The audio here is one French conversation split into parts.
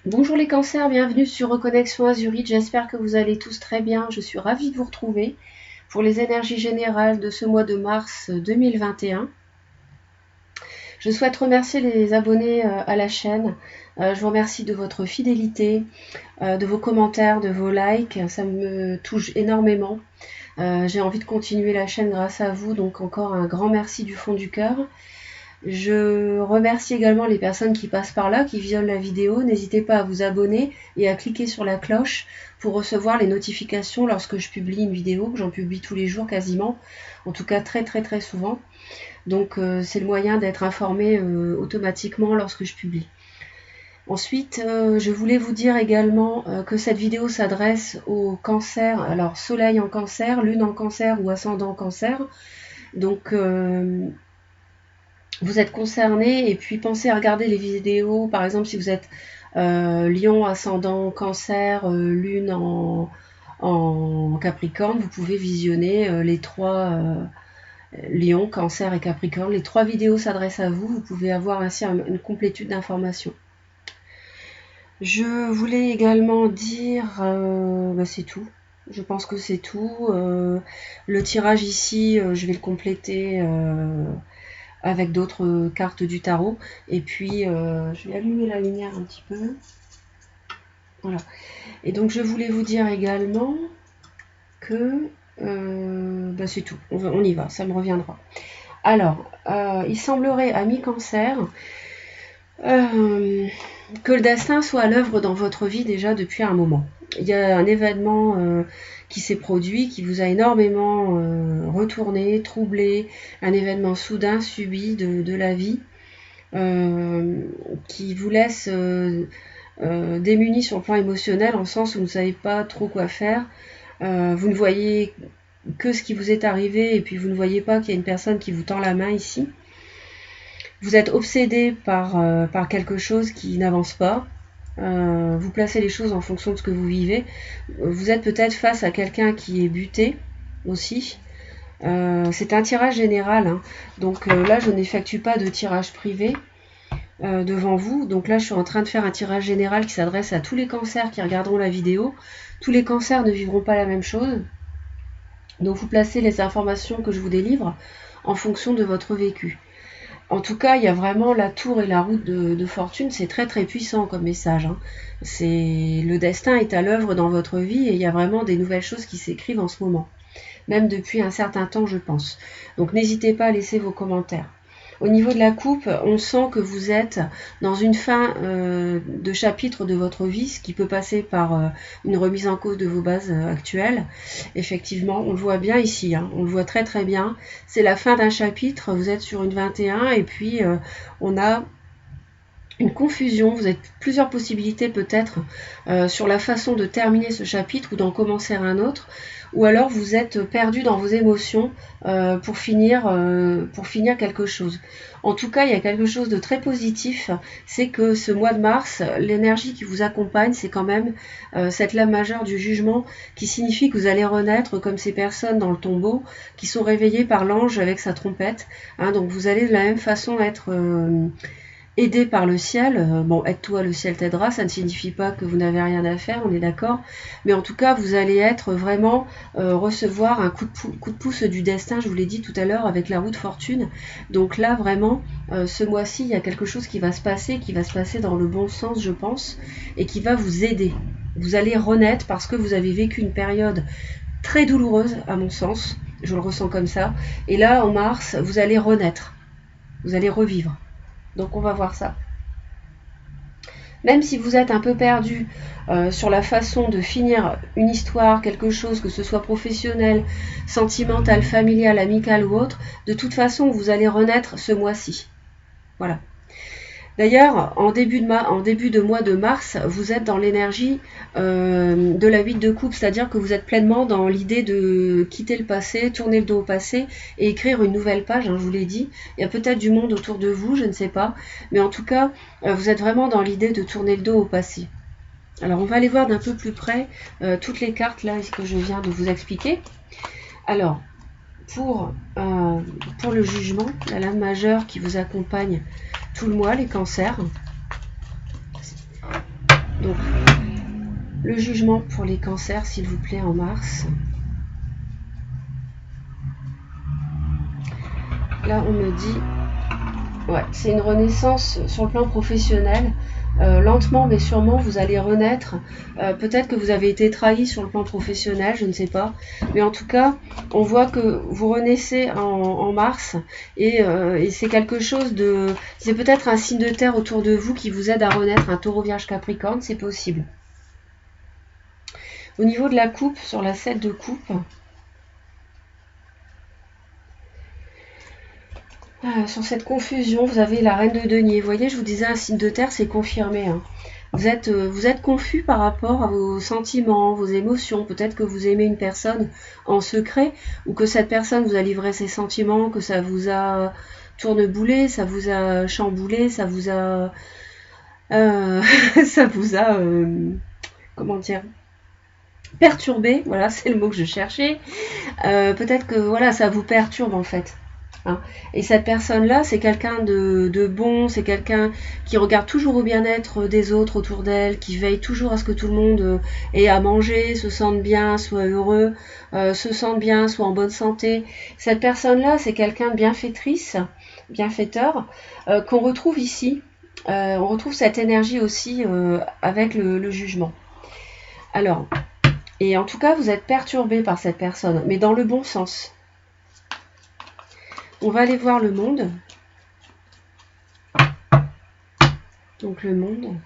Bonjour les cancers, bienvenue sur Reconnexion Azurite, j'espère que vous allez tous très bien, je suis ravie de vous retrouver pour les énergies générales de ce mois de mars 2021. Je souhaite remercier les abonnés à la chaîne, je vous remercie de votre fidélité, de vos commentaires, de vos likes, ça me touche énormément. J'ai envie de continuer la chaîne grâce à vous, donc encore un grand merci du fond du cœur. Je remercie également les personnes qui passent par là, qui visionnent la vidéo. N'hésitez pas à vous abonner et à cliquer sur la cloche pour recevoir les notifications lorsque je publie une vidéo. J'en publie tous les jours quasiment, en tout cas très souvent. Donc c'est le moyen d'être informé automatiquement lorsque je publie. Ensuite, je voulais vous dire également que cette vidéo s'adresse au cancer, alors soleil en cancer, lune en cancer ou ascendant en cancer. Donc vous êtes concerné et puis pensez à regarder les vidéos, par exemple si vous êtes Lion, ascendant, cancer, lune en Capricorne, vous pouvez visionner les trois Lion, cancer et Capricorne. Les trois vidéos s'adressent à vous, vous pouvez avoir ainsi une complétude d'informations. Je voulais également dire, c'est tout. Je pense que c'est tout. Le tirage ici, je vais le compléter avec d'autres cartes du tarot. Et puis, je vais allumer la lumière un petit peu. Voilà. Et donc, je voulais vous dire également que c'est tout. On y va, ça me reviendra. Alors, il semblerait, amis cancer, que le destin soit à l'œuvre dans votre vie déjà depuis un moment. Il y a un événement qui s'est produit, qui vous a énormément retourné, troublé, un événement soudain subi de la vie, qui vous laisse démuni sur le plan émotionnel, en sens où vous ne savez pas trop quoi faire, vous ne voyez que ce qui vous est arrivé, et puis vous ne voyez pas qu'il y a une personne qui vous tend la main ici. Vous êtes obsédé par quelque chose qui n'avance pas. Vous placez les choses en fonction de ce que vous vivez. Vous êtes peut-être face à quelqu'un qui est buté aussi. C'est un tirage général, hein. Donc là, je n'effectue pas de tirage privé devant vous. Donc là, je suis en train de faire un tirage général qui s'adresse à tous les cancers qui regarderont la vidéo. Tous les cancers ne vivront pas la même chose. Donc vous placez les informations que je vous délivre en fonction de votre vécu. En tout cas, il y a vraiment la tour et la route de fortune, c'est très puissant comme message, hein. Le destin est à l'œuvre dans votre vie et il y a vraiment des nouvelles choses qui s'écrivent en ce moment. Même depuis un certain temps, je pense. Donc n'hésitez pas à laisser vos commentaires. Au niveau de la coupe, on sent que vous êtes dans une fin de chapitre de votre vie, ce qui peut passer par une remise en cause de vos bases actuelles. Effectivement, on le voit bien ici, hein, on le voit très bien. C'est la fin d'un chapitre, vous êtes sur une 21 et puis on a une confusion, vous avez plusieurs possibilités peut-être sur la façon de terminer ce chapitre ou d'en commencer un autre, ou alors vous êtes perdu dans vos émotions pour finir quelque chose. En tout cas, il y a quelque chose de très positif, c'est que ce mois de mars, l'énergie qui vous accompagne, c'est quand même cette lame majeure du jugement qui signifie que vous allez renaître comme ces personnes dans le tombeau qui sont réveillées par l'ange avec sa trompette, hein, donc vous allez de la même façon être aidé par le ciel. Bon, aide-toi, le ciel t'aidera, ça ne signifie pas que vous n'avez rien à faire, on est d'accord, mais en tout cas vous allez être vraiment recevoir un coup de pouce du destin, je vous l'ai dit tout à l'heure avec la roue de fortune. Donc là vraiment ce mois-ci il y a quelque chose qui va se passer dans le bon sens, je pense, et qui va vous aider. Vous allez renaître parce que vous avez vécu une période très douloureuse à mon sens, je le ressens comme ça, et là en mars vous allez renaître, vous allez revivre. Donc on va voir ça. Même si vous êtes un peu perdu sur la façon de finir une histoire, quelque chose, que ce soit professionnel, sentimental, familial, amical ou autre, de toute façon vous allez renaître ce mois-ci. Voilà. D'ailleurs, en début de mois de mars, vous êtes dans l'énergie de la 8 de coupe, c'est-à-dire que vous êtes pleinement dans l'idée de quitter le passé, tourner le dos au passé et écrire une nouvelle page, hein, je vous l'ai dit. Il y a peut-être du monde autour de vous, je ne sais pas, mais en tout cas, vous êtes vraiment dans l'idée de tourner le dos au passé. Alors, on va aller voir d'un peu plus près toutes les cartes là, que je viens de vous expliquer. Alors, pour le jugement, la lame majeure qui vous accompagne tout le mois, les cancers. Donc, le jugement pour les cancers, s'il vous plaît, en mars. Là, on me dit, ouais, c'est une renaissance sur le plan professionnel. Lentement mais sûrement, vous allez renaître. Peut-être que vous avez été trahi sur le plan professionnel, je ne sais pas. Mais en tout cas, on voit que vous renaissez en mars. Et c'est quelque chose de... C'est peut-être un signe de terre autour de vous qui vous aide à renaître. Un taureau, vierge, capricorne, c'est possible. Au niveau de la coupe, sur la 7 de coupe... sur cette confusion, vous avez la reine de denier. Vous voyez, je vous disais, un signe de terre, c'est confirmé. Hein. Vous êtes confus par rapport à vos sentiments, vos émotions. Peut-être que vous aimez une personne en secret, ou que cette personne vous a livré ses sentiments, que ça vous a tourneboulé, ça vous a chamboulé, ça vous a... ça vous a... comment dire, perturbé. Voilà, c'est le mot que je cherchais. Peut-être que voilà, ça vous perturbe en fait. Hein. Et cette personne-là, c'est quelqu'un de bon, c'est quelqu'un qui regarde toujours au bien-être des autres autour d'elle, qui veille toujours à ce que tout le monde ait à manger, se sente bien, soit heureux, se sente bien, soit en bonne santé. Cette personne-là, c'est quelqu'un de bienfaitrice, bienfaiteur, qu'on retrouve ici. On retrouve cette énergie aussi avec le jugement. Alors, et en tout cas, vous êtes perturbé par cette personne, mais dans le bon sens. On va aller voir le monde. Donc le monde.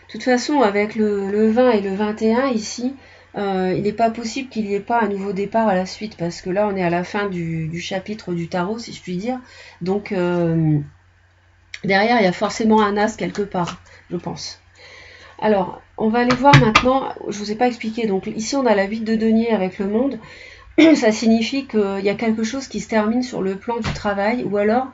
De toute façon, avec le 20 et le 21 ici, il n'est pas possible qu'il n'y ait pas un nouveau départ à la suite, parce que là, on est à la fin du chapitre du tarot, si je puis dire. Donc, derrière, il y a forcément un as quelque part, je pense. Alors, on va aller voir maintenant, je ne vous ai pas expliqué, donc ici on a la 8 de denier avec le monde, ça signifie qu'il y a quelque chose qui se termine sur le plan du travail, ou alors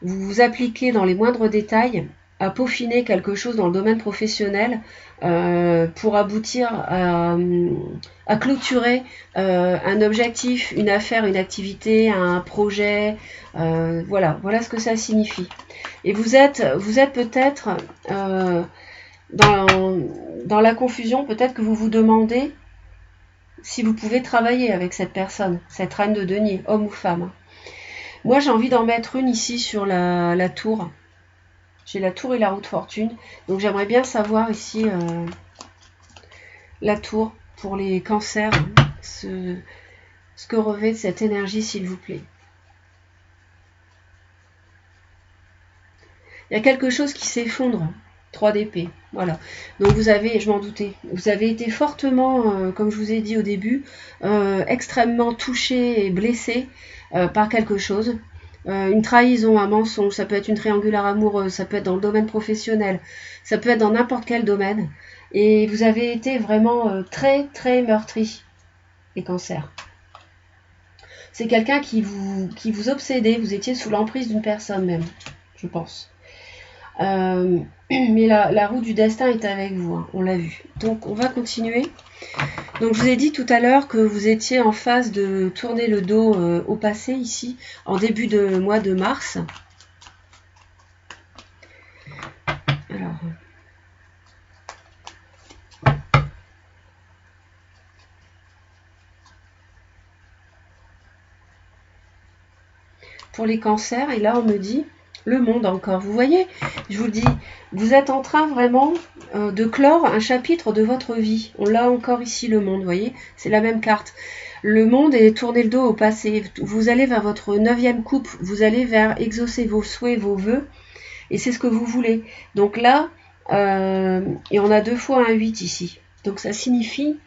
vous vous appliquez dans les moindres détails à peaufiner quelque chose dans le domaine professionnel pour aboutir à clôturer un objectif, une affaire, une activité, un projet, voilà ce que ça signifie. Et vous êtes peut-être... dans la confusion, peut-être que vous vous demandez si vous pouvez travailler avec cette personne, cette reine de denier, homme ou femme. Moi, j'ai envie d'en mettre une ici sur la tour. J'ai la tour et la roue de fortune. Donc, j'aimerais bien savoir ici la tour pour les cancers, ce que revêt cette énergie, s'il vous plaît. Il y a quelque chose qui s'effondre. 3 d'épée, voilà. Donc vous avez, je m'en doutais, vous avez été fortement, comme je vous ai dit au début, extrêmement touché et blessé par quelque chose. Une trahison, un mensonge, ça peut être une triangulaire amoureuse, ça peut être dans le domaine professionnel, ça peut être dans n'importe quel domaine. Et vous avez été vraiment très, très meurtri, les cancers. C'est quelqu'un qui vous obsédait, vous étiez sous l'emprise d'une personne même, je pense. Mais la roue du destin est avec vous, hein, on l'a vu. Donc on va continuer. Donc je vous ai dit tout à l'heure que vous étiez en phase de tourner le dos au passé ici, en début de mois de mars. Alors... pour les cancers, et là on me dit... le monde encore. Vous voyez, je vous le dis, vous êtes en train vraiment de clore un chapitre de votre vie. On l'a encore ici, le monde, vous voyez, c'est la même carte. Le monde est tourné le dos au passé. Vous allez vers votre 9e coupe, vous allez vers exaucer vos souhaits, vos vœux, et c'est ce que vous voulez. Donc là, et on a 2 fois un 8 ici. Donc ça signifie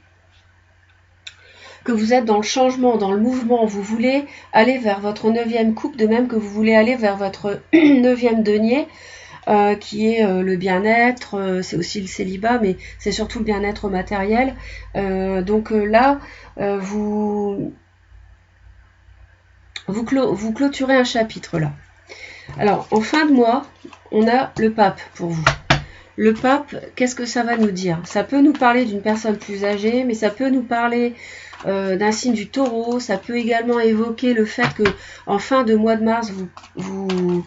que vous êtes dans le changement, dans le mouvement, vous voulez aller vers votre 9e coupe, de même que vous voulez aller vers votre 9e denier, qui est le bien-être, c'est aussi le célibat, mais c'est surtout le bien-être matériel. Donc là, vous clôturez un chapitre là. Alors, en fin de mois, on a le pape pour vous. Le pape, qu'est-ce que ça va nous dire? Ça peut nous parler d'une personne plus âgée, mais ça peut nous parler d'un signe du taureau. Ça peut également évoquer le fait que en fin de mois de mars, vous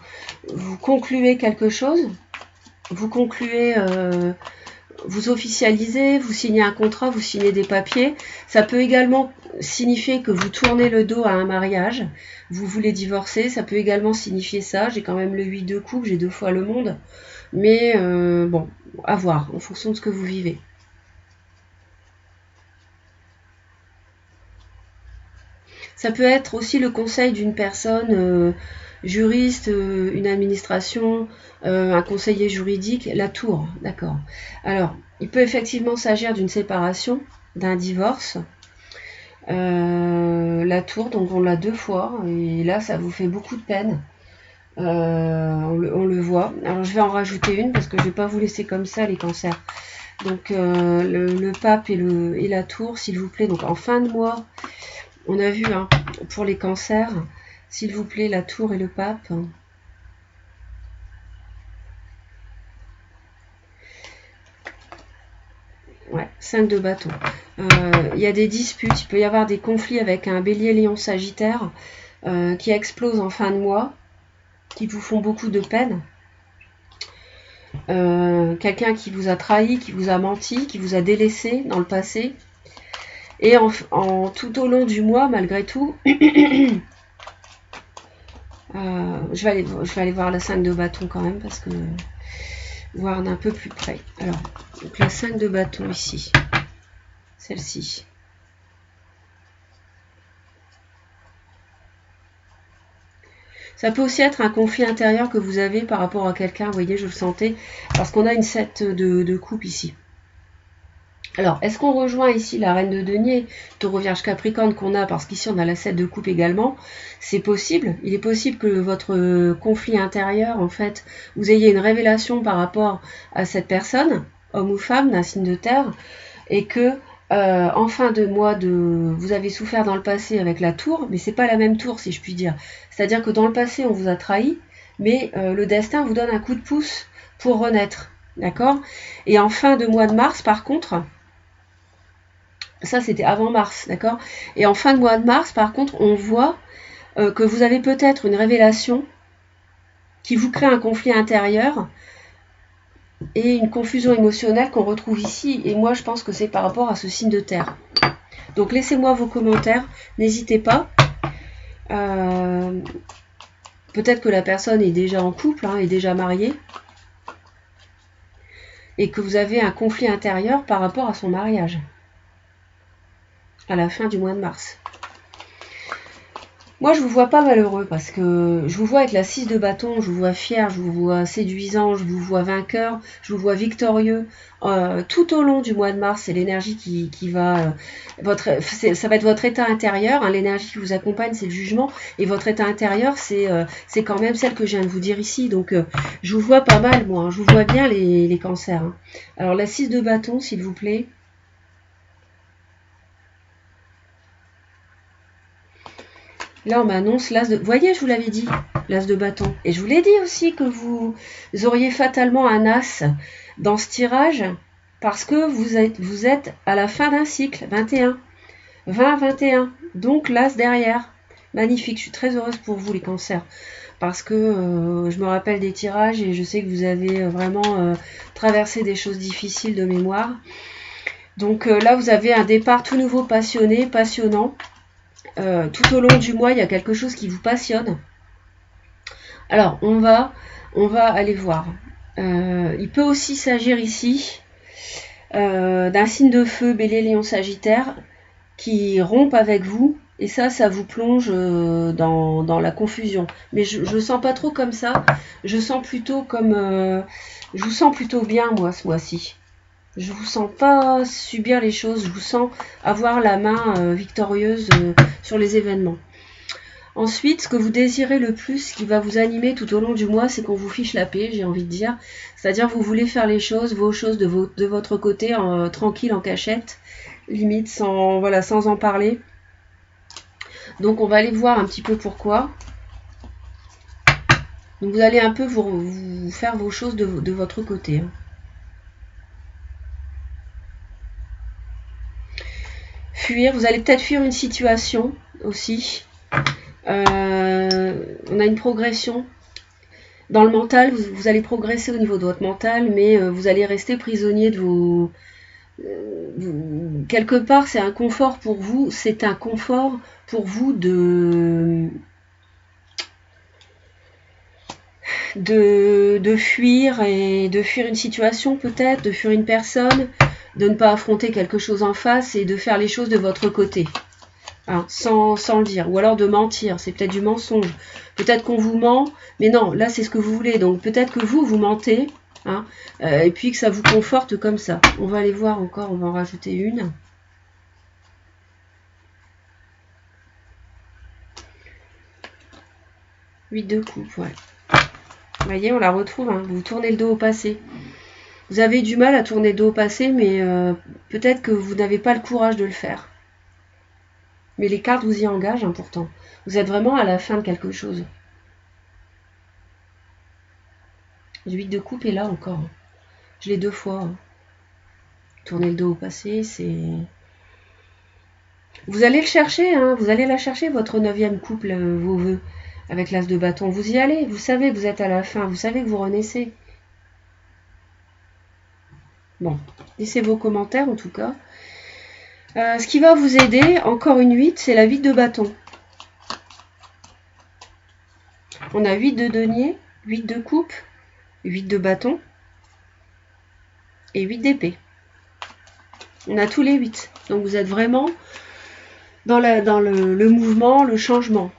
concluez quelque chose. Vous concluez, vous officialisez, vous signez un contrat, vous signez des papiers. Ça peut également signifier que vous tournez le dos à un mariage. Vous voulez divorcer, ça peut également signifier ça. J'ai quand même le 8 de coupe, j'ai 2 fois le monde. Mais bon, à voir, en fonction de ce que vous vivez. Ça peut être aussi le conseil d'une personne juriste, une administration, un conseiller juridique, la tour, d'accord. Alors, il peut effectivement s'agir d'une séparation, d'un divorce. La tour, donc on l'a 2 fois, et là ça vous fait beaucoup de peine. On le voit. Alors je vais en rajouter une parce que je ne vais pas vous laisser comme ça les cancers. Donc le pape et la tour, s'il vous plaît. Donc en fin de mois, on a vu hein, pour les cancers, s'il vous plaît, la tour et le pape. Ouais, 5 de bâton. Il y a des disputes, il peut y avoir des conflits avec un bélier, lion, sagittaire qui explosent en fin de mois, qui vous font beaucoup de peine. Quelqu'un qui vous a trahi, qui vous a menti, qui vous a délaissé dans le passé. Et tout au long du mois, malgré tout, je vais aller voir la 5 de bâton quand même, parce que voir d'un peu plus près. Alors, donc la 5 de bâton ici, celle-ci. Ça peut aussi être un conflit intérieur que vous avez par rapport à quelqu'un, vous voyez, je le sentais, parce qu'on a une 7 de coupe ici. Alors, est-ce qu'on rejoint ici la reine de denier, taureau vierge capricorne qu'on a, parce qu'ici on a la 7 de coupe également, c'est possible. Il est possible que votre conflit intérieur, en fait, vous ayez une révélation par rapport à cette personne, homme ou femme, d'un signe de terre, et que en fin de mois, vous avez souffert dans le passé avec la tour, mais c'est pas la même tour, si je puis dire. C'est-à-dire que dans le passé, on vous a trahi, mais le destin vous donne un coup de pouce pour renaître. D'accord? Et en fin de mois de mars, par contre, ça c'était avant mars, d'accord? Et en fin de mois de mars, par contre, on voit que vous avez peut-être une révélation qui vous crée un conflit intérieur et une confusion émotionnelle qu'on retrouve ici. Et moi, je pense que c'est par rapport à ce signe de terre. Donc, laissez-moi vos commentaires. N'hésitez pas. Peut-être que la personne est déjà en couple, hein, est déjà mariée. Et que vous avez un conflit intérieur par rapport à son mariage. À la fin du mois de mars. Moi, je vous vois pas malheureux parce que je vous vois avec la 6 de bâton, je vous vois fier, je vous vois séduisant, je vous vois vainqueur, je vous vois victorieux. Tout au long du mois de mars, c'est l'énergie qui va... ça va être votre état intérieur, hein, l'énergie qui vous accompagne, c'est le jugement. Et votre état intérieur, c'est quand même celle que je viens de vous dire ici. Donc, je vous vois pas mal, moi. Hein, je vous vois bien les cancers. Hein. Alors, la 6 de bâton, s'il vous plaît. Là, on m'annonce l'as de... Vous voyez, je vous l'avais dit, l'as de bâton. Et je vous l'ai dit aussi que vous auriez fatalement un as dans ce tirage parce que vous êtes à la fin d'un cycle, 21. 20-21. Donc, l'as derrière. Magnifique, je suis très heureuse pour vous, les cancers. Parce que je me rappelle des tirages et je sais que vous avez vraiment traversé des choses difficiles de mémoire. Donc là, vous avez un départ tout nouveau, passionné, passionnant. Tout au long du mois, il y a quelque chose qui vous passionne. Alors, on va aller voir. Il peut aussi s'agir ici d'un signe de feu, bélier, lion, sagittaire, qui rompt avec vous. Et ça vous plonge dans la confusion. Mais je ne sens pas trop comme ça. Je sens plutôt comme... je vous sens plutôt bien, moi, ce mois-ci. Je vous sens pas subir les choses, je vous sens avoir la main victorieuse sur les événements. Ensuite, ce que vous désirez le plus, qui va vous animer tout au long du mois, c'est qu'on vous fiche la paix, j'ai envie de dire. C'est-à-dire vous voulez faire les choses, vos choses de votre côté, tranquille, en cachette, limite, sans en parler. Donc on va aller voir un petit peu pourquoi. Donc vous allez un peu vous faire vos choses de votre côté. Hein. fuir. Vous allez peut-être fuir une situation aussi. On a une progression. Dans le mental, vous allez progresser au niveau de votre mental, mais vous allez rester prisonnier de vos... quelque part, c'est un confort pour vous. C'est un confort pour vous de fuir et de fuir une situation peut-être, de fuir une personne, de ne pas affronter quelque chose en face et de faire les choses de votre côté. Hein, sans le dire, ou alors de mentir, c'est peut-être du mensonge, peut-être qu'on vous ment, mais non, là c'est ce que vous voulez, donc peut-être que vous mentez, hein, et puis que ça vous conforte comme ça. On va aller voir encore, on va en rajouter une. Huit de coupe, ouais. Vous voyez, on la retrouve, hein, vous tournez le dos au passé. Vous avez du mal à tourner le dos au passé, mais peut-être que vous n'avez pas le courage de le faire. Mais les cartes vous y engagent, hein, pourtant. Vous êtes vraiment à la fin de quelque chose. Le 8 de coupe est là encore. Je l'ai 2 fois. Hein. Tourner le dos au passé, c'est... Vous allez le chercher, hein, vous allez la chercher, votre 9e coupe, vos vœux, avec l'as de bâton. Vous y allez, vous savez que vous êtes à la fin, vous savez que vous renaissez. Bon, laissez vos commentaires en tout cas. Ce qui va vous aider, encore une 8, c'est la 8 de bâton. On a 8 de denier, 8 de coupe, 8 de bâton et 8 d'épée. On a tous les 8. Donc vous êtes vraiment dans le mouvement, le changement.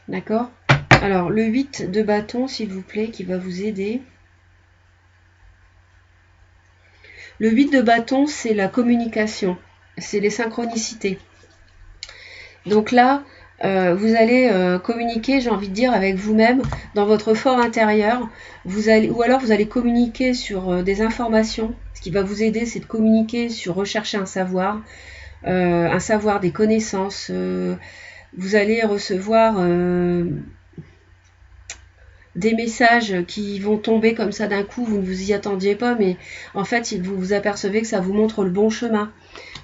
D'accord? Alors, le 8 de bâton, s'il vous plaît, qui va vous aider. Le 8 de bâton, c'est la communication. C'est les synchronicités. Donc là, vous allez communiquer, j'ai envie de dire, avec vous-même, dans votre fort intérieur. Ou alors, vous allez communiquer sur des informations. Ce qui va vous aider, c'est de communiquer sur rechercher un savoir, des connaissances. Vous allez recevoir des messages qui vont tomber comme ça d'un coup, vous ne vous y attendiez pas, mais en fait, vous vous apercevez que ça vous montre le bon chemin.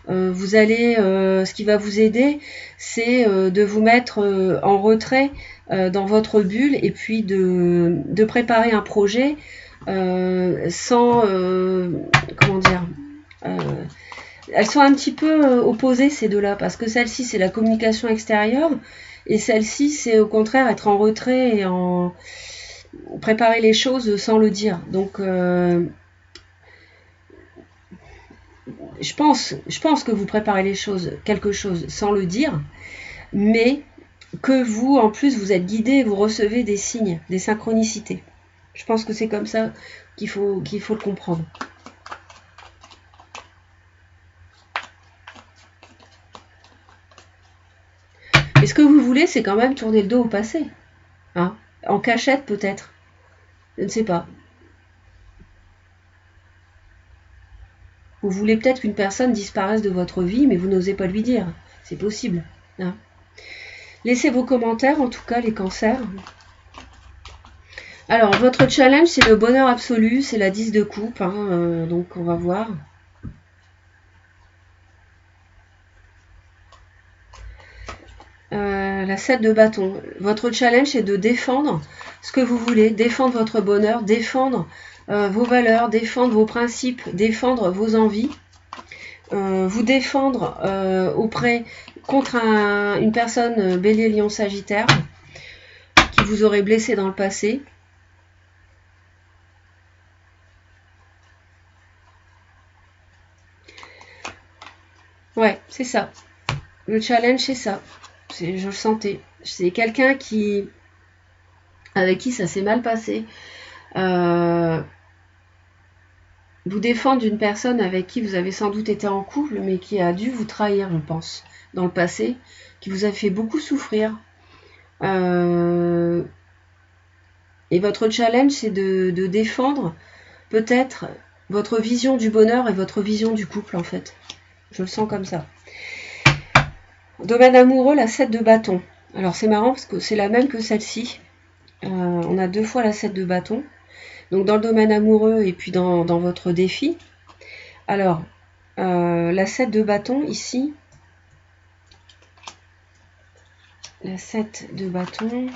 Vous allez, ce qui va vous aider, c'est de vous mettre en retrait dans votre bulle et puis de préparer un projet sans, comment dire, elles sont un petit peu opposées ces deux-là, parce que celle-ci c'est la communication extérieure et celle-ci c'est au contraire être en retrait et en préparer les choses sans le dire. Donc je pense que vous préparez les choses, quelque chose sans le dire, mais que vous en plus vous êtes guidé, vous recevez des signes, des synchronicités. Je pense que c'est comme ça qu'il faut le comprendre. Mais ce que vous voulez, c'est quand même tourner le dos au passé. Hein, en cachette peut-être. Je ne sais pas. Vous voulez peut-être qu'une personne disparaisse de votre vie, mais vous n'osez pas lui dire. C'est possible. Hein. Laissez vos commentaires, en tout cas les cancers. Alors, votre challenge, c'est le bonheur absolu, c'est la 10 de coupe. Hein, donc, on va voir. La 7 de bâton. Votre challenge, c'est de défendre ce que vous voulez, défendre votre bonheur, défendre vos valeurs, défendre vos principes, défendre vos envies, vous défendre contre une personne bélier, lion, sagittaire qui vous aurait blessé dans le passé. Ouais, c'est ça. Le challenge, c'est ça. Je le sentais. C'est quelqu'un avec qui ça s'est mal passé. Vous défendre d'une personne avec qui vous avez sans doute été en couple, mais qui a dû vous trahir, je pense, dans le passé, qui vous a fait beaucoup souffrir. Et votre challenge, c'est de défendre peut-être votre vision du bonheur et votre vision du couple, en fait. Je le sens comme ça. Domaine amoureux, la 7 de bâton. Alors c'est marrant parce que c'est la même que celle-ci. On a 2 fois la 7 de bâton. Donc dans le domaine amoureux et puis dans votre défi. Alors, la 7 de bâton ici, la 7 de bâton.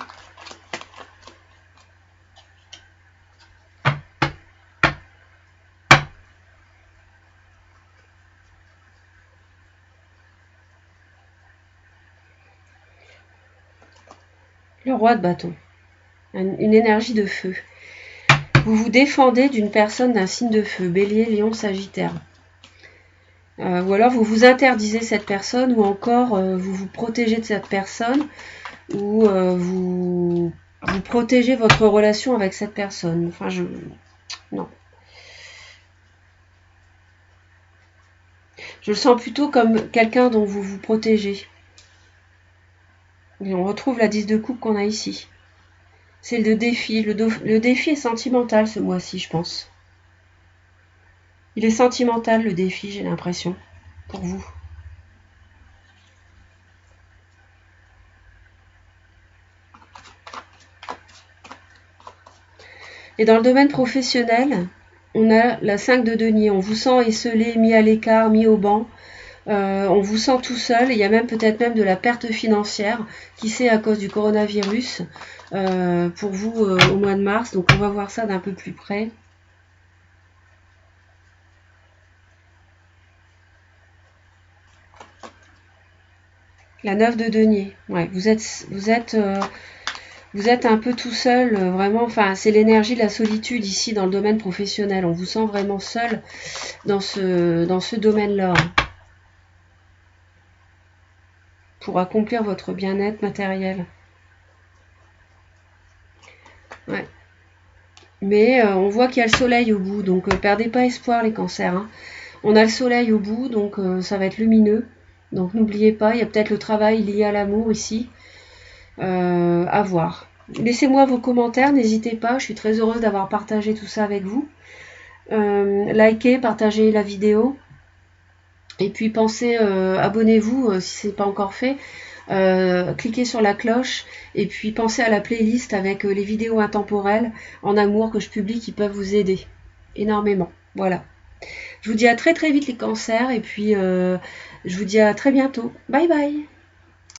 Le roi de bâton. Une énergie de feu. Vous vous défendez d'une personne d'un signe de feu. Bélier, Lion, Sagittaire. Ou alors vous vous interdisez cette personne, ou encore vous vous protégez de cette personne, ou vous protégez votre relation avec cette personne. Enfin, non. Je le sens plutôt comme quelqu'un dont vous vous protégez. Et on retrouve la 10 de coupe qu'on a ici. C'est le défi. Le défi est sentimental ce mois-ci, je pense. Il est sentimental, le défi, j'ai l'impression, pour vous. Et dans le domaine professionnel, on a la 5 de denier. On vous sent esselé, mis à l'écart, mis au banc. On vous sent tout seul. Il y a même peut-être même de la perte financière, qui sait à cause du coronavirus, pour vous au mois de mars. Donc on va voir ça d'un peu plus près. La 9 de denier. Ouais, vous êtes un peu tout seul, vraiment. Enfin, c'est l'énergie de la solitude ici dans le domaine professionnel. On vous sent vraiment seul dans ce domaine-là, pour accomplir votre bien-être matériel. Ouais. Mais on voit qu'il y a le soleil au bout, donc perdez pas espoir les cancers. Hein. On a le soleil au bout, donc ça va être lumineux. Donc n'oubliez pas, il y a peut-être le travail lié à l'amour ici. À voir. Laissez-moi vos commentaires, n'hésitez pas, je suis très heureuse d'avoir partagé tout ça avec vous. Likez, partagez la vidéo. Et puis pensez, abonnez-vous si ce n'est pas encore fait. Cliquez sur la cloche et puis pensez à la playlist avec les vidéos intemporelles en amour que je publie qui peuvent vous aider énormément. Voilà. Je vous dis à très très vite les cancers et puis je vous dis à très bientôt. Bye bye.